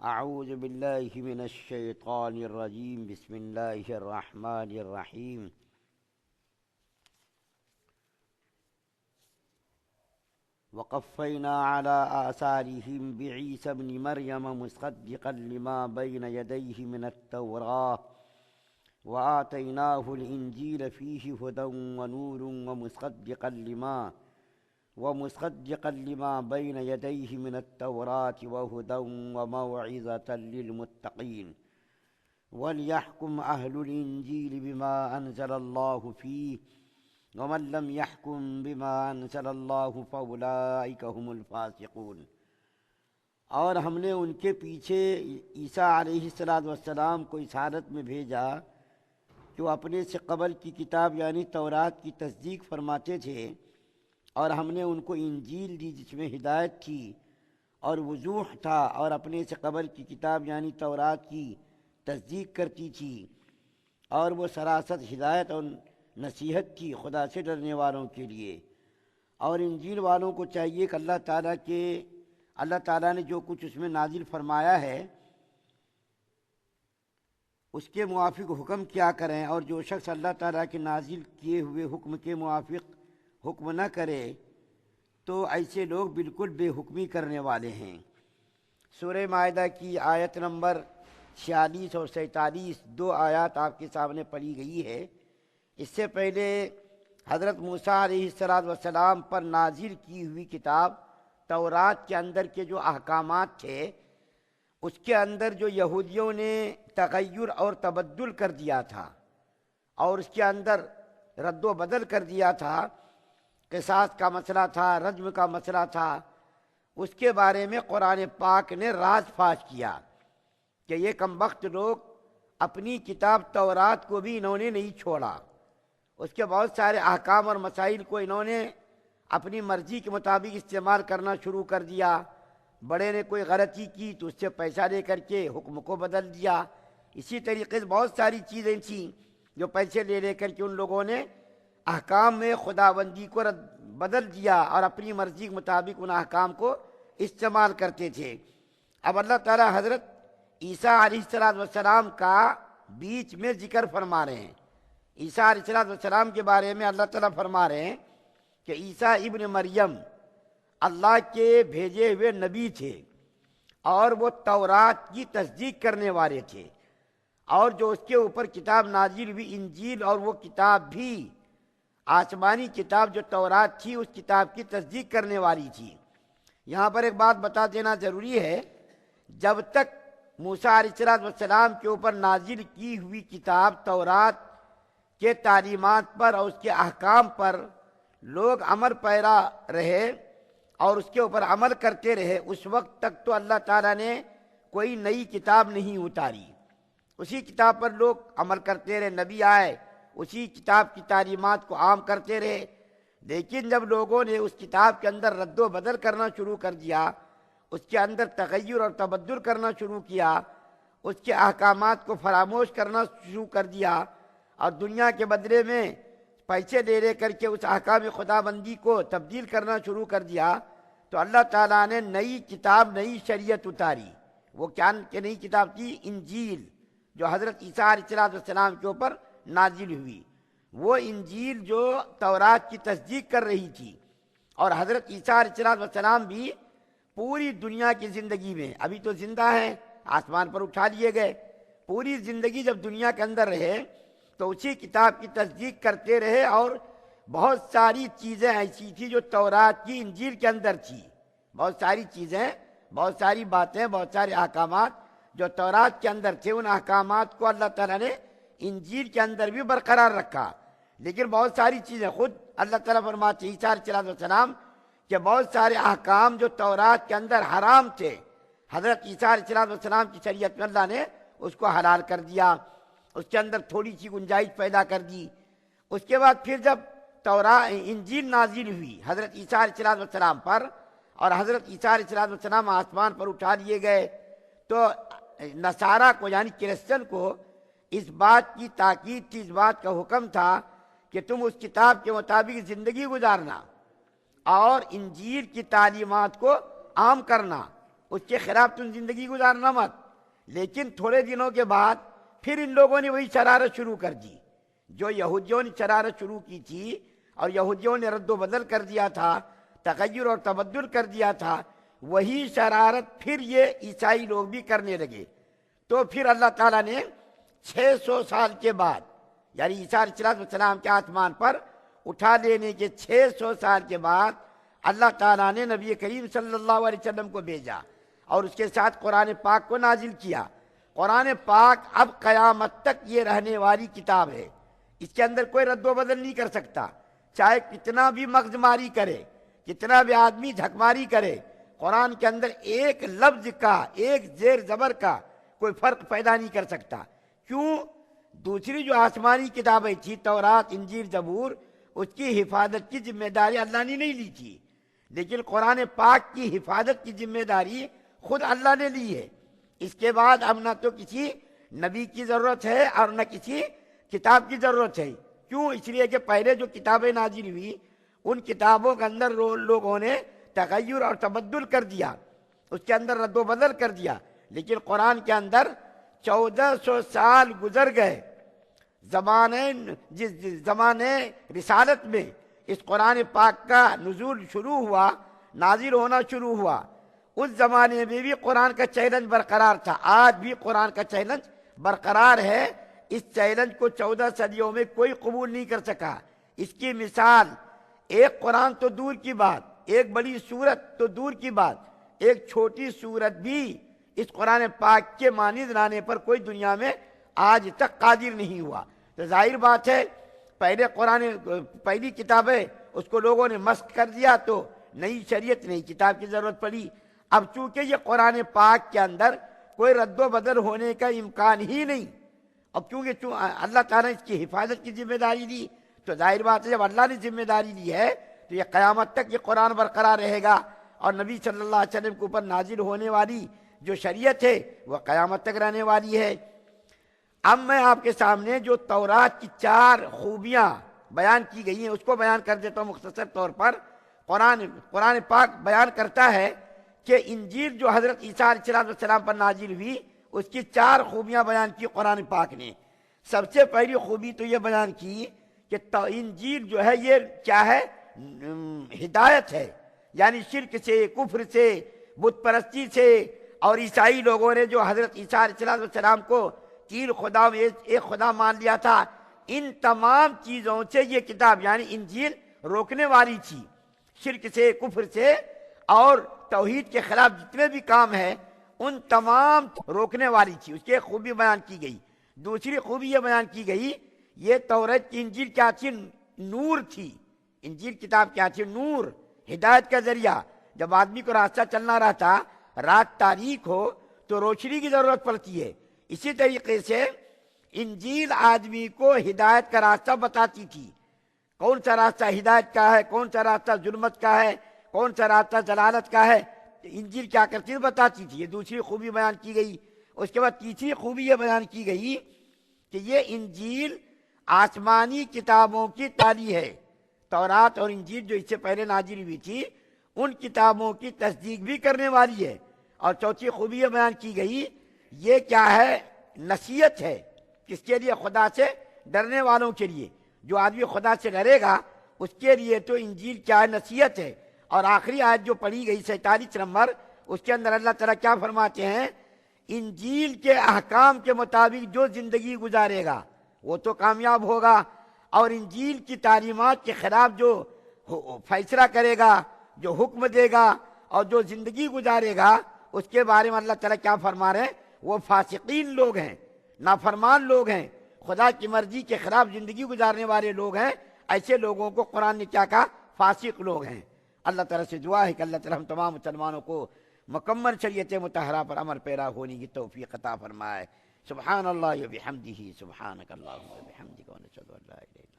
اعوذ باللہ من الشیطان الرجیم بسم اللہ الرحمن الرحیم وقفینا علی آثارہم بعیسی ابن مریم مصدقا لما بین یدیہ من التوراۃ وآتیناہ الانجیل فیہ ھدی ونور ومصدقا لما بین یدیہ من التوراۃ وہدی وموعظۃ للمتقین ولیحکم اہل الانجیل بما انزل اللہ فیہ ومن لم يحكم بما انزل اللہ فاولئک هم الفاسقون۔ اور ہم نے ان کے پیچھے عیسیٰ علیہ السلام کو اس حالت میں بھیجا کہ وہ اپنے سے قبل کی کتاب یعنی تورات کی تصدیق فرماتے تھے، اور ہم نے ان کو انجیل دی جس میں ہدایت تھی اور وضوح تھا، اور اپنے سے قبل کی کتاب یعنی تورات کی تصدیق کرتی تھی، اور وہ سراست ہدایت اور نصیحت تھی خدا سے ڈرنے والوں کے لیے۔ اور انجیل والوں کو چاہیے کہ اللہ تعالیٰ نے جو کچھ اس میں نازل فرمایا ہے اس کے موافق حکم کیا کریں، اور جو شخص اللہ تعالیٰ کے نازل کیے ہوئے حکم کے موافق حکم نہ کرے تو ایسے لوگ بالکل بے حکمی کرنے والے ہیں۔ سورہ مائدہ کی آیت نمبر 46 اور 47 دو آیات آپ کے سامنے پڑھی گئی ہے۔ اس سے پہلے حضرت موسیٰ علیہ السلام پر نازل کی ہوئی کتاب تورات کے اندر کے جو احکامات تھے اس کے اندر جو یہودیوں نے تغیر اور تبدل کر دیا تھا اور اس کے اندر رد و بدل کر دیا تھا، قصاص کا مسئلہ تھا، رجم کا مسئلہ تھا، اس کے بارے میں قرآن پاک نے راز فاش کیا کہ یہ کمبخت لوگ اپنی کتاب تورات کو بھی انہوں نے نہیں چھوڑا، اس کے بہت سارے احکام اور مسائل کو انہوں نے اپنی مرضی کے مطابق استعمال کرنا شروع کر دیا۔ بڑے نے کوئی غلطی کی تو اس سے پیسہ لے کر کے حکم کو بدل دیا۔ اسی طریقے سے بہت ساری چیزیں تھیں جو پیسے لے کر کے ان لوگوں نے احکام میں خداوندی کو بدل دیا اور اپنی مرضی کے مطابق ان احکام کو استعمال کرتے تھے۔ اب اللہ تعالیٰ حضرت عیسیٰ علیہ السلام کا بیچ میں ذکر فرما رہے ہیں۔ عیسیٰ علیہ السلام کے بارے میں اللہ تعالیٰ فرما رہے ہیں کہ عیسیٰ ابن مریم اللہ کے بھیجے ہوئے نبی تھے، اور وہ تورات کی تصدیق کرنے والے تھے، اور جو اس کے اوپر کتاب نازل ہوئی انجیل، اور وہ کتاب بھی آسمانی کتاب جو تورات تھی اس کتاب کی تصدیق کرنے والی تھی۔ یہاں پر ایک بات بتا دینا ضروری ہے، جب تک موسیٰ علیہ السلام کے اوپر نازل کی ہوئی کتاب تورات کے تعلیمات پر اور اس کے احکام پر لوگ عمل پیرا رہے اور اس کے اوپر عمل کرتے رہے، اس وقت تک تو اللہ تعالیٰ نے کوئی نئی کتاب نہیں اتاری، اسی کتاب پر لوگ عمل کرتے رہے، نبی آئے اسی کتاب کی تعلیمات کو عام کرتے رہے۔ لیکن جب لوگوں نے اس کتاب کے اندر رد و بدل کرنا شروع کر دیا، اس کے اندر تغیر اور تبدل کرنا شروع کیا، اس کے احکامات کو فراموش کرنا شروع کر دیا، اور دنیا کے بدلے میں پیسے لے کر کے اس احکام خدا بندی کو تبدیل کرنا شروع کر دیا، تو اللہ تعالیٰ نے نئی کتاب، نئی شریعت اتاری۔ وہ کیا کہ نئی کتاب تھی؟ انجیل، جو حضرت عیسیٰ علیہ السلام کے اوپر نازل ہوئی۔ وہ انجیل جو تورات کی تصدیق کر رہی تھی، اور حضرت عیسیٰ علیہ السلام بھی پوری دنیا کی زندگی میں، ابھی تو زندہ ہیں، آسمان پر اٹھا لیے گئے، پوری زندگی جب دنیا کے اندر رہے تو اسی کتاب کی تصدیق کرتے رہے، اور بہت ساری چیزیں ایسی تھی جو تورات کی انجیل کے اندر تھی، بہت ساری چیزیں، بہت ساری باتیں، بہت سارے احکامات جو تورات کے اندر تھے، ان احکامات کو اللہ تعالیٰ نے انجیل کے اندر بھی برقرار رکھا۔ لیکن بہت ساری چیزیں خود اللہ تعالیٰ فرماتے عیسیٰ علیہ السلام کہ بہت سارے احکام جو تورات کے اندر حرام تھے، حضرت عیسیٰ علیہ السلام کی شریعت میں اللہ نے اس کو حلال کر دیا، اس کے اندر تھوڑی سی گنجائش پیدا کر دی۔ اس کے بعد پھر جب انجیل نازل ہوئی حضرت عیسیٰ علیہ السلام پر، اور حضرت عیسیٰ علیہ السلام آسمان پر اٹھا لیے گئے، تو نصارہ کو یعنی کرسچن کو اس بات کی تاکید تھی، اس بات کا حکم تھا کہ تم اس کتاب کے مطابق زندگی گزارنا اور انجیل کی تعلیمات کو عام کرنا، اس کے خلاف تم زندگی گزارنا مت. لیکن تھوڑے دنوں کے بعد پھر ان لوگوں نے وہی شرارت شروع کر دی جو یہودیوں نے شرارت شروع کی تھی، اور یہودیوں نے رد و بدل کر دیا تھا، تغیر اور تبدل کر دیا تھا. وہی شرارت پھر یہ عیسائی لوگ بھی کرنے لگے. تو پھر اللہ تعالیٰ نے 600 سال کے بعد، یعنی عیسیٰ علیہ السلام کے آسمان پر اٹھا لینے کے 600 سال کے بعد اللہ تعالیٰ نے نبی کریم صلی اللہ علیہ وسلم کو بھیجا اور اس کے ساتھ قرآن پاک کو نازل کیا. قرآن پاک اب قیامت تک یہ رہنے والی کتاب ہے. اس کے اندر کوئی رد و بدل نہیں کر سکتا، چاہے کتنا بھی مغز ماری کرے، کتنا بھی آدمی جھک ماری کرے. قرآن کے اندر ایک لفظ کا، ایک زیر زبر کا کوئی فرق پیدا نہیں کر سکتا. کیوں؟ دوسری جو آسمانی کتابیں تھی، تورات، انجیل، زبور، اس کی حفاظت کی ذمہ داری اللہ نے نہیں لی تھی. لیکن قرآن پاک کی حفاظت کی ذمہ داری خود اللہ نے لی ہے. اس کے بعد اب نہ تو کسی نبی کی ضرورت ہے اور نہ کسی کتاب کی ضرورت ہے. کیوں؟ اس لیے کہ پہلے جو کتابیں نازل ہوئی ان کتابوں کے اندر لوگوں نے تغیر اور تبدل کر دیا، اس کے اندر رد و بدل کر دیا. لیکن قرآن کے اندر 1400 سال گزر گئے. جس زمانے رسالت میں اس قرآن پاک کا نزول شروع ہوا، نازل ہونا شروع ہوا، اس زمانے میں بھی قرآن کا چیلنج برقرار تھا. آج بھی قرآن کا چیلنج برقرار ہے. اس چیلنج کو 14 صدیوں میں کوئی قبول نہیں کر سکا. اس کی مثال ایک قرآن تو دور کی بات، ایک بڑی سورت تو دور کی بات، ایک چھوٹی سورت بھی اس قرآن پاک کے مانند لانے پر کوئی دنیا میں آج تک قادر نہیں ہوا. تو ظاہر بات ہے پہلی کتاب ہے اس کو لوگوں نے مسخ کر دیا تو نئی شریعت، نئی کتاب کی ضرورت پڑی. اب چونکہ یہ قرآن پاک کے اندر کوئی رد و بدل ہونے کا امکان ہی نہیں، اب کیونکہ اللہ تعالیٰ نے اس کی حفاظت کی ذمہ داری دی، تو ظاہر بات ہے جب اللہ نے ذمہ داری دی ہے تو یہ قیامت تک یہ قرآن برقرار رہے گا. اور نبی صلی اللہ علیہ وسلم کے اوپر نازل ہونے والی جو شریعت ہے وہ قیامت تک رہنے والی ہے. اب میں آپ کے سامنے جو تورات کی 4 خوبیاں بیان کی گئی ہیں اس کو بیان کر دیتا ہوں مختصر طور پر. قرآن پاک بیان کرتا ہے کہ انجیل جو حضرت عیسیٰ علیہ السلام پر نازل ہوئی اس کی 4 خوبیاں بیان کی قرآن پاک نے. سب سے پہلی خوبی تو یہ بیان کی کہ انجیل جو ہے یہ کیا ہے؟ ہدایت ہے. یعنی شرک سے، کفر سے، بت پرستی سے، اور عیسائی لوگوں نے جو حضرت عیسیٰ علیہ السلام کو 3 خدا میں ایک خدا مان لیا تھا، ان تمام چیزوں سے یہ کتاب یعنی انجیل روکنے والی تھی. شرک سے، کفر سے اور توحید کے خلاف جتنے بھی کام ہیں ان تمام روکنے والی تھی. اس کی ایک خوبی بیان کی گئی. دوسری خوبی یہ بیان کی گئی یہ تورات کی انجیل کیا تھی؟ نور تھی. انجیل کتاب کیا تھی؟ نور، ہدایت کا ذریعہ. جب آدمی کو راستہ چلنا رہتا، رات تاریک ہو تو روشنی کی ضرورت پڑتی ہے. اسی طریقے سے انجیل آدمی کو ہدایت کا راستہ بتاتی تھی. کون سا راستہ ہدایت کا ہے، کون سا راستہ ظلمت کا ہے، کون سا راستہ ضلالت کا ہے، انجیل کیا کرتی ہے بتاتی تھی. یہ دوسری خوبی بیان کی گئی. اس کے بعد تیسری خوبی یہ بیان کی گئی کہ یہ انجیل آسمانی کتابوں کی تالی ہے. تورات اور انجیل جو اس سے پہلے نازل ہوئی تھی ان کتابوں کی تصدیق بھی کرنے والی ہے. اور چوتھی خوبی یہ بیان کی گئی یہ کیا ہے؟ نصیحت ہے. کس کے لیے؟ خدا سے ڈرنے والوں کے لیے. جو آدمی خدا سے ڈرے گا اس کے لیے تو انجیل کیا ہے؟ نصیحت ہے. اور آخری آیت جو پڑھی گئی 47 نمبر، اس کے اندر اللہ تعالیٰ کیا فرماتے ہیں؟ انجیل کے احکام کے مطابق جو زندگی گزارے گا وہ تو کامیاب ہوگا، اور انجیل کی تعلیمات کے خلاف جو فیصلہ کرے گا، جو حکم دے گا اور جو زندگی گزارے گا اس کے بارے میں اللہ تعالیٰ کیا فرما رہے ہیں؟ وہ فاسقین لوگ ہیں، نافرمان لوگ ہیں، خدا کی مرضی کے خلاف زندگی گزارنے والے لوگ ہیں. ایسے لوگوں کو قرآن نے کیا کہا؟ فاسق لوگ ہیں. اللہ تعالیٰ سے دعا ہے کہ اللہ تعالیٰ ہم تمام مسلمانوں کو مکمل شریعت مطہرہ پر عمل پیرا ہونے کی توفیق عطا فرمائے. سبحان اللہ و بحمدہ، سبحانک اللہم و بحمدک، و نشہد ان لا الہ الا انت